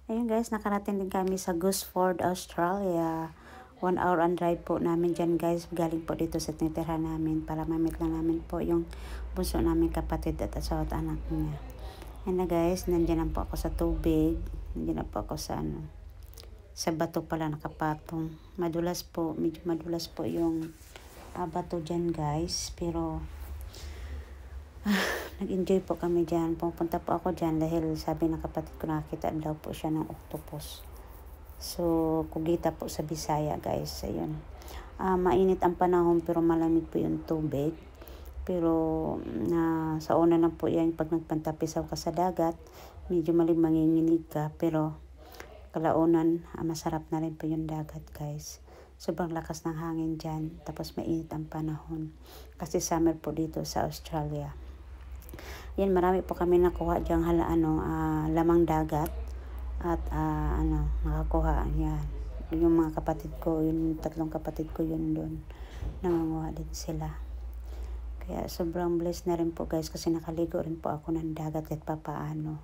Ayun guys, nakarating din kami sa Gosford, Australia. 1 hour and drive po namin dyan guys. Galing po dito sa tinitirhan namin para mamit lang namin po yung bunso namin kapatid at asawa at anak niya. Yan na guys, nandiyan na po ako sa tubig. Nandiyan na po ako sa sa bato pala nakapatong. Madulas po, medyo madulas po yung bato dyan guys. Pero nag-enjoy po kami dyan. Pupunta po ako dyan dahil sabi ng kapatid ko nakakita daw po siya ng octopus. So, kugita po sa Bisaya guys. Ayun. Mainit ang panahon pero malamig po yung tubig. Pero sa una lang po yan pag nagpantapisaw ka sa dagat, medyo manginginig ka. Pero kalaunan, masarap na rin po yung dagat guys. Sobrang lakas ng hangin dyan. Tapos mainit ang panahon. Kasi summer po dito sa Australia. Yan, marami po kami nakuha diyang lamang dagat. At nakakuha yan. Yung mga kapatid ko, yung 3 kapatid ko yun doon. Nanganguha din sila. Kaya sobrang blessed na rin po guys kasi nakaligo rin po ako ng dagat kahit papaano.